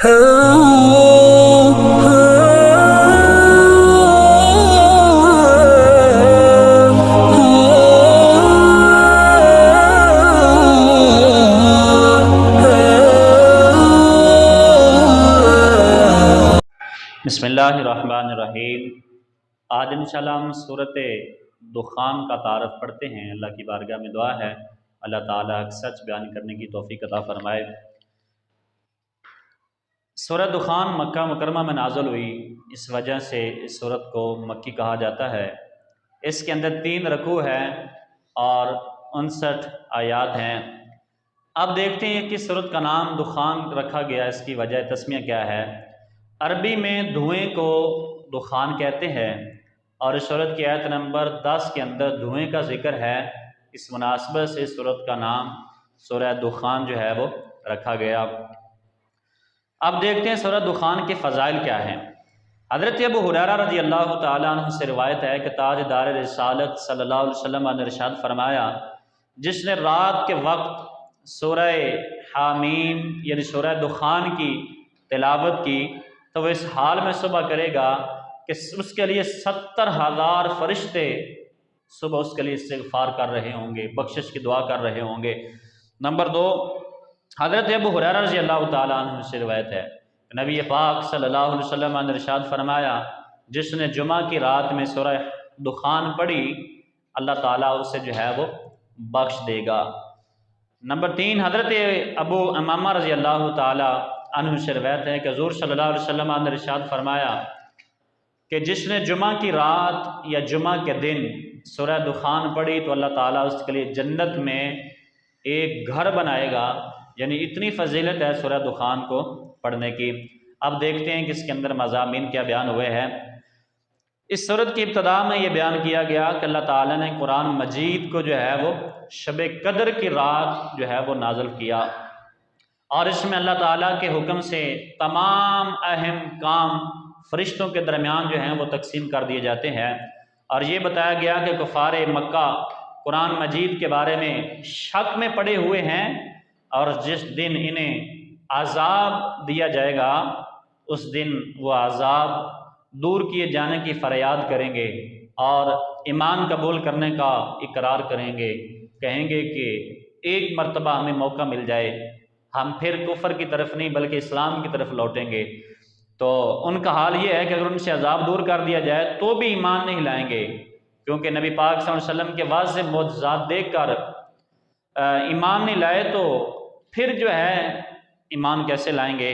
بسم اللہ الرحمن الرحیم۔ آج انشاءاللہ ہم سورۃ دخان کا تعارف پڑھتے ہیں۔ اللہ کی بارگاہ میں دعا ہے اللہ تعالیٰ سچ بیان کرنے کی توفیق عطا فرمائے۔ سورۃ دخان مکہ مکرمہ میں نازل ہوئی، اس وجہ سے اس سورت کو مکی کہا جاتا ہے۔ اس کے اندر 3 رکوع ہیں اور 59 آیات ہیں۔ اب دیکھتے ہیں کہ سورت کا نام دخان رکھا گیا، اس کی وجہ تسمیہ کیا ہے۔ عربی میں دھوئیں کو دخان کہتے ہیں، اور اس سورت کی آیت نمبر 10 کے اندر دھوئیں کا ذکر ہے۔ اس مناسبت سے اس سورت کا نام سورہ دخان جو ہے وہ رکھا گیا۔ اب دیکھتے ہیں سورہ دخان کے فضائل کیا ہیں۔ حضرت ابو ہریرہ رضی اللہ تعالیٰ عنہ سے روایت ہے کہ تاجدار رسالت صلی اللہ علیہ وسلم نے ارشاد فرمایا، جس نے رات کے وقت سورہ حامیم یعنی سورہ دخان کی تلاوت کی تو وہ اس حال میں صبح کرے گا کہ اس کے لیے 70,000 فرشتے صبح اس کے لیے استغفار کر رہے ہوں گے، بخشش کی دعا کر رہے ہوں گے۔ نمبر 2، حضرت ابو ہریرہ رضی اللہ تعالیٰ عنہ سے روایت ہے، نبی پاک صلی اللہ علیہ وسلم نے ارشاد فرمایا، جس نے جمعہ کی رات میں سورہ دخان پڑھی اللہ تعالیٰ اسے جو ہے وہ بخش دے گا۔ نمبر 3، حضرت ابو امامہ رضی اللہ تعالیٰ عنہ سے روایت ہے کہ حضور صلی اللہ علیہ وسلم نے ارشاد فرمایا کہ جس نے جمعہ کی رات یا جمعہ کے دن سورہ دخان پڑھی تو اللہ تعالیٰ اس کے لیے جنت میں ایک گھر بنائے گا۔ یعنی اتنی فضیلت ہے سورہ دخان کو پڑھنے کی۔ اب دیکھتے ہیں کہ اس کے اندر مضامین کیا بیان ہوئے ہیں۔ اس سورت کی ابتدا میں یہ بیان کیا گیا کہ اللہ تعالیٰ نے قرآن مجید کو جو ہے وہ شب قدر کی رات جو ہے وہ نازل کیا، اور اس میں اللہ تعالیٰ کے حکم سے تمام اہم کام فرشتوں کے درمیان جو ہیں وہ تقسیم کر دیے جاتے ہیں۔ اور یہ بتایا گیا کہ کفار مکہ قرآن مجید کے بارے میں شک میں پڑے ہوئے ہیں، اور جس دن انہیں عذاب دیا جائے گا اس دن وہ عذاب دور کیے جانے کی فریاد کریں گے اور ایمان قبول کرنے کا اقرار کریں گے، کہیں گے کہ ایک مرتبہ ہمیں موقع مل جائے، ہم پھر کفر کی طرف نہیں بلکہ اسلام کی طرف لوٹیں گے۔ تو ان کا حال یہ ہے کہ اگر ان سے عذاب دور کر دیا جائے تو بھی ایمان نہیں لائیں گے، کیونکہ نبی پاک صلی اللہ علیہ وسلم کے واضح معجزات دیکھ کر ایمان نہیں لائے تو پھر جو ہے ایمان کیسے لائیں گے۔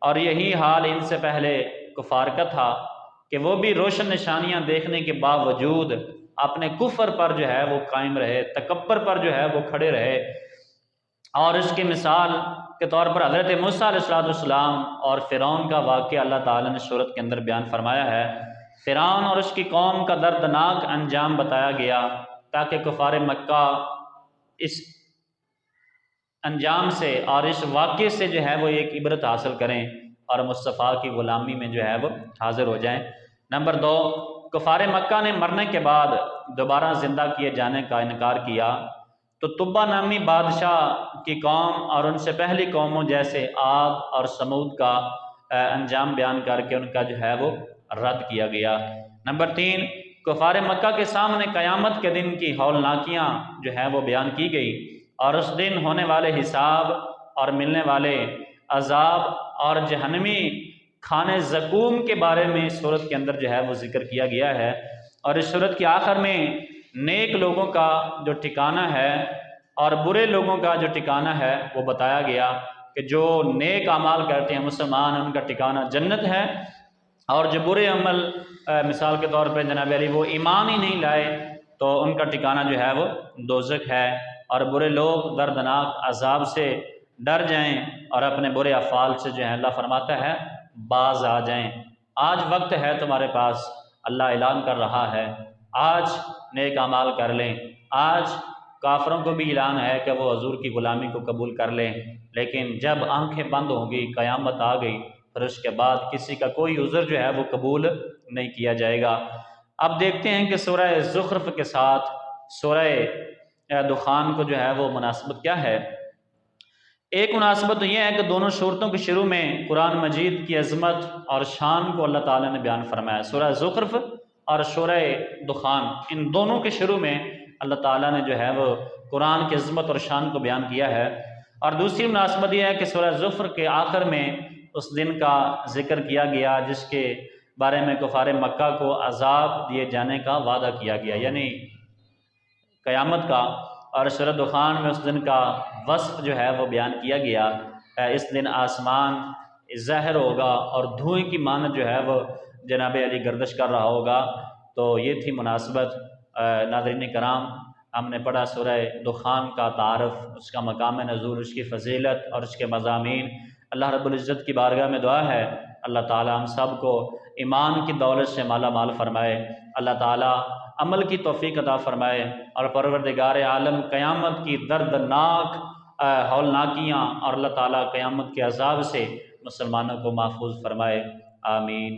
اور یہی حال ان سے پہلے کفار کا تھا کہ وہ بھی روشن نشانیاں دیکھنے کے باوجود اپنے کفر پر جو ہے وہ قائم رہے، تکبر پر جو ہے وہ کھڑے رہے۔ اور اس کی مثال کے طور پر حضرت موسیٰ علیہ السلام اور فرعون کا واقعہ اللہ تعالیٰ نے سورت کے اندر بیان فرمایا ہے۔ فرعون اور اس کی قوم کا دردناک انجام بتایا گیا تاکہ کفار مکہ اس انجام سے اور اس واقعے سے جو ہے وہ ایک عبرت حاصل کریں اور مصطفیٰ کی غلامی میں جو ہے وہ حاضر ہو جائیں۔ نمبر 2، کفار مکہ نے مرنے کے بعد دوبارہ زندہ کیے جانے کا انکار کیا، تو تبا نامی بادشاہ کی قوم اور ان سے پہلی قوموں جیسے عاد اور سمود کا انجام بیان کر کے ان کا جو ہے وہ رد کیا گیا۔ نمبر 3، کفار مکہ کے سامنے قیامت کے دن کی ہولناکیاں جو ہے وہ بیان کی گئی، اور اس دن ہونے والے حساب اور ملنے والے عذاب اور جہنمی کھانے زقوم کے بارے میں اس سورت کے اندر جو ہے وہ ذکر کیا گیا ہے۔ اور اس سورت کے آخر میں نیک لوگوں کا جو ٹھکانہ ہے اور برے لوگوں کا جو ٹھکانہ ہے وہ بتایا گیا کہ جو نیک اعمال کرتے ہیں مسلمان ان کا ٹھکانہ جنت ہے، اور جو برے عمل مثال کے طور پہ جناب علی وہ ایمان ہی نہیں لائے تو ان کا ٹھکانہ جو ہے وہ دوزخ ہے، اور برے لوگ دردناک عذاب سے ڈر جائیں اور اپنے برے افعال سے جو ہے اللہ فرماتا ہے باز آ جائیں۔ آج وقت ہے تمہارے پاس، اللہ اعلان کر رہا ہے آج نیک اعمال کر لیں۔ آج کافروں کو بھی اعلان ہے کہ وہ حضور کی غلامی کو قبول کر لیں، لیکن جب آنکھیں بند ہوں گی، قیامت آ گئی، پھر اس کے بعد کسی کا کوئی عذر جو ہے وہ قبول نہیں کیا جائے گا۔ اب دیکھتے ہیں کہ سورہ زخرف کے ساتھ سورہ دخان کو جو ہے وہ مناسبت کیا ہے۔ ایک مناسبت تو یہ ہے کہ دونوں صورتوں کے شروع میں قرآن مجید کی عظمت اور شان کو اللہ تعالیٰ نے بیان فرمایا۔ سورہ زخرف اور سورہ دخان، ان دونوں کے شروع میں اللہ تعالیٰ نے جو ہے وہ قرآن کی عظمت اور شان کو بیان کیا ہے۔ اور دوسری مناسبت یہ ہے کہ سورہ زخرف کے آخر میں اس دن کا ذکر کیا گیا جس کے بارے میں کفار مکہ کو عذاب دیے جانے کا وعدہ کیا گیا، یعنی قیامت کا۔ اور سورہ دخان میں اس دن کا وصف جو ہے وہ بیان کیا گیا، اس دن آسمان ظاہر ہوگا اور دھوئیں کی مانند جو ہے وہ جناب علی گردش کر رہا ہوگا۔ تو یہ تھی مناسبت۔ ناظرین کرام، ہم نے پڑھا سورہ دخان کا تعارف، اس کا مقام نزول، اس کی فضیلت اور اس کے مضامین۔ اللہ رب العزت کی بارگاہ میں دعا ہے اللہ تعالی ہم سب کو ایمان کی دولت سے مالا مال فرمائے، اللہ تعالی عمل کی توفیق عطا فرمائے، اور پروردگار عالم قیامت کی دردناک ہولناکیاں اور اللہ تعالیٰ قیامت کے عذاب سے مسلمانوں کو محفوظ فرمائے، آمین۔